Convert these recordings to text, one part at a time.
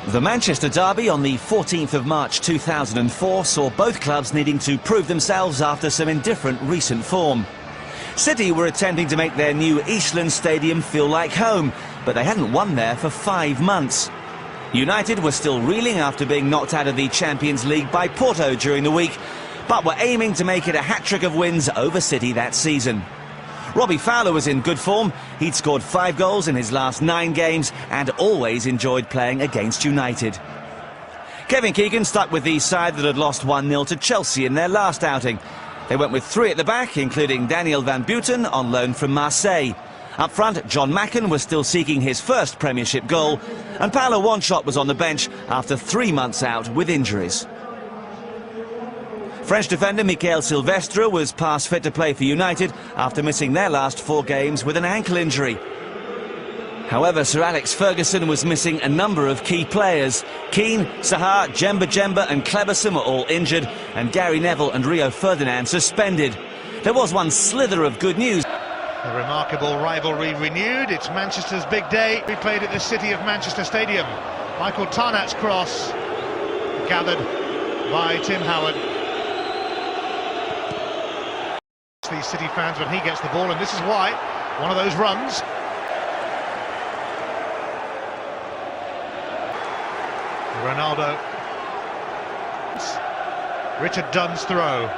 The Manchester derby on the 14th of March 2004 saw both clubs needing to prove themselves after some indifferent recent form. City were attempting to make their new Eastland Stadium feel like home, but they hadn't won there for 5 months. United were still reeling after being knocked out of the Champions League by Porto during the week, but were aiming to make it a hat-trick of wins over City that season. Robbie Fowler was in good form. He'd scored 5 goals in his last 9 games and always enjoyed playing against United. Kevin Keegan stuck with the side that had lost 1-0 to Chelsea in their last outing. They went with 3 at the back, including Daniel van Buiten on loan from Marseille. Up front, John Macken was still seeking his first Premiership goal, and Paulo Wanchope was on the bench after 3 months out with injuries. French defender Michael Silvestre was past fit to play for United after missing their last 4 games with an ankle injury. However, Sir Alex Ferguson was missing a number of key players. Keane, Saha, Djemba and Cleberson were all injured, and Gary Neville and Rio Ferdinand suspended. There was one slither of good news. A remarkable rivalry renewed. It's Manchester's big day. We played at the City of Manchester Stadium. Michael Tarnack's cross, gathered by Tim Howard. These City fans when he gets the ball, and this is why. One of those runs. Ronaldo. Richard Dunn's throw.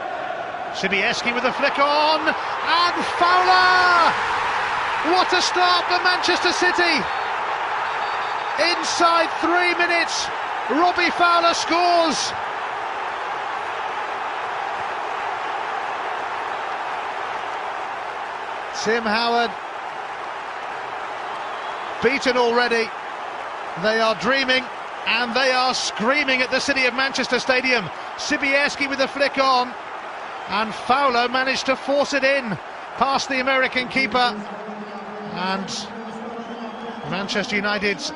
Sibieski with a flick on, and Fowler! What a start for Manchester City! Inside 3 minutes, Robbie Fowler scores! Tim Howard, beaten already. They are dreaming and they are screaming at the City of Manchester Stadium. Sibieski with a flick on, and Fowler managed to force it in past the American keeper. And Manchester United's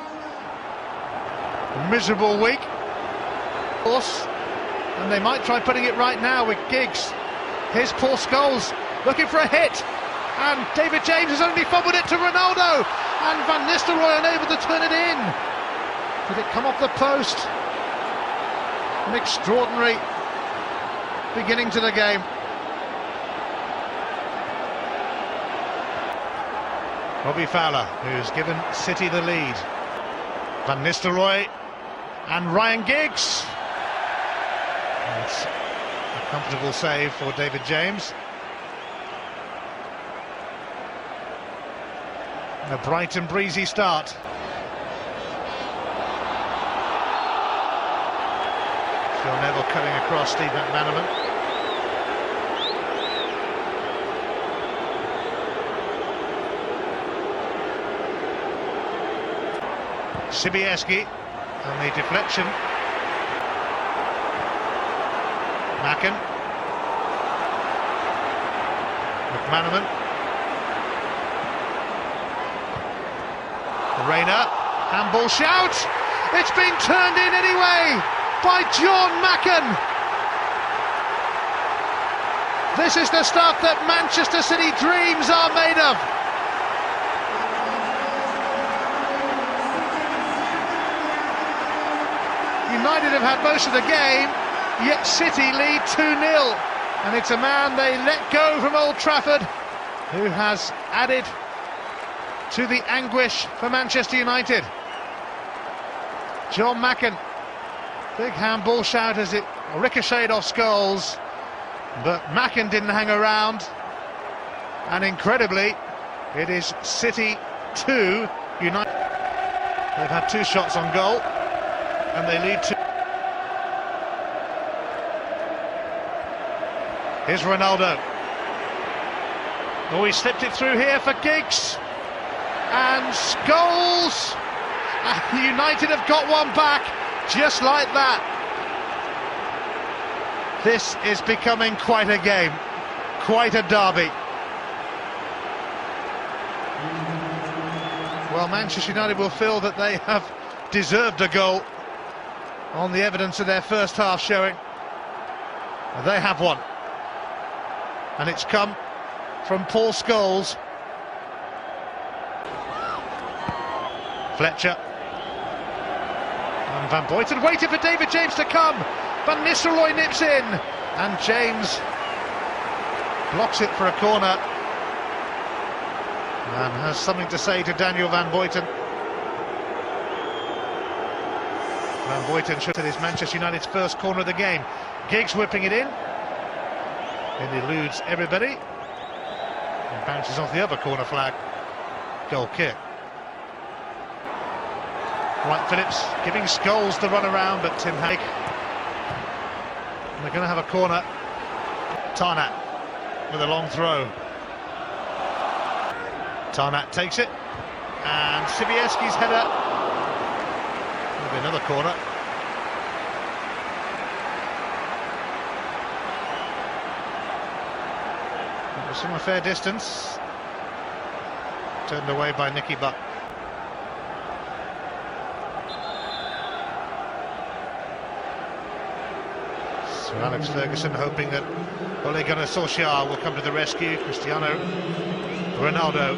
miserable week, of course, and they might try putting it right now with Giggs. Here's Paul Scholes looking for a hit, and David James has only fumbled it to Ronaldo, and Van Nistelrooy unable to turn it in. Did it come off the post? An extraordinary beginning to the game. Robbie Fowler, who's given City the lead. Van Nistelrooy and Ryan Giggs. It's a comfortable save for David James. A bright and breezy start. Phil Neville cutting across Steve McManaman. Sibieski and the deflection. Macken. McManaman. Reina, handball shout, it's been turned in anyway by John Macken. This is the stuff that Manchester City dreams are made of. United have had most of the game, yet City lead 2-0, and it's a man they let go from Old Trafford who has added to the anguish for Manchester United. John Macken, big handball shout as it ricocheted off Scholes, but Macken didn't hang around, and incredibly it is City 2, United. They've had 2 shots on goal and they lead 2. Here's Ronaldo. Oh, he slipped it through here for Giggs. And Scholes, United have got one back, just like that. This is becoming quite a game, quite a derby. Well, Manchester United will feel that they have deserved a goal on the evidence of their first half showing. They have one, and it's come from Paul Scholes. Fletcher, and Van Boyten waited for David James to come, but Nistelrooy nips in, and James blocks it for a corner and has something to say to Daniel Van Boyten. Van Boyten should have his Manchester United's first corner of the game. Giggs whipping it in. It eludes everybody and bounces off the other corner flag. Goal kick. Wright Phillips giving Scholes the run around, but Tim Haig. And they're going to have a corner. Tarnat with a long throw. Tarnat takes it, and Sibierski's header. There'll be another corner. It was from a fair distance. Turned away by Nicky Butt. So Alex Ferguson hoping that Ole Gunnar Solskjaer will come to the rescue. Cristiano Ronaldo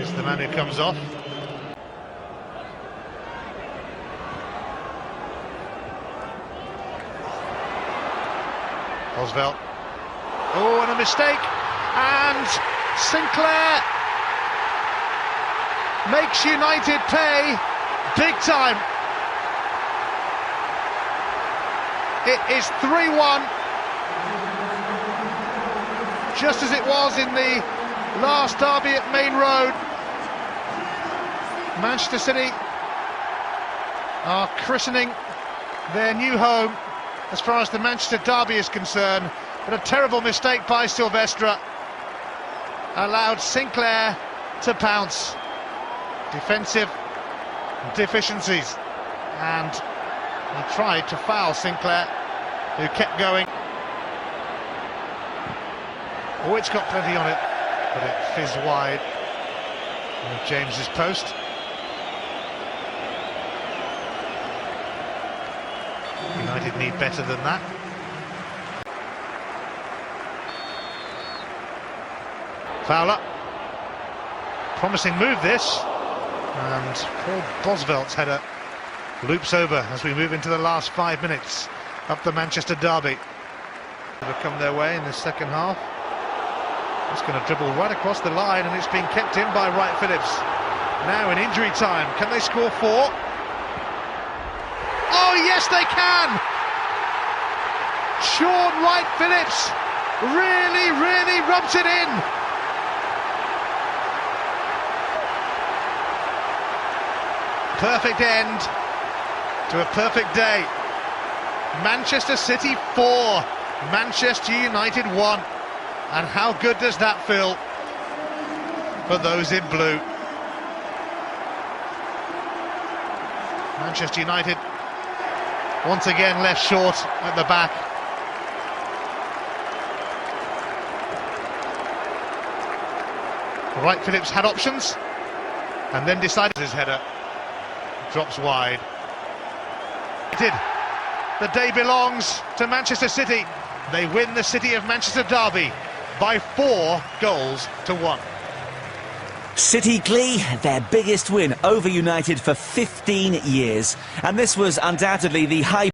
is the man who comes off. Osveld. Oh, and a mistake. And Sinclair makes United pay big time. It is 3-1, just as it was in the last derby at Main Road. Manchester City are christening their new home as far as the Manchester derby is concerned, but a terrible mistake by Silvestre allowed Sinclair to pounce. Defensive deficiencies, and he tried to foul Sinclair, who kept going. Oh, it's got plenty on it, but it fizzed wide of James's post. United need better than that. Fowler. Promising move this. And Paul Bosveld's header loops over as we move into the last 5 minutes of the Manchester derby. They've come their way in the second half. It's going to dribble right across the line, and it's been kept in by Wright Phillips. Now in injury time, can they score 4? Oh yes, they can! Sean Wright Phillips really rubs it in. Perfect end to a perfect day. Manchester City 4, Manchester United 1. And how good does that feel for those in blue? Manchester United once again left short at the back. Wright Phillips had options and then decided his header drops wide. The day belongs to Manchester City. They win the City of Manchester derby by 4-1. City glee, their biggest win over United for 15 years. And this was undoubtedly the high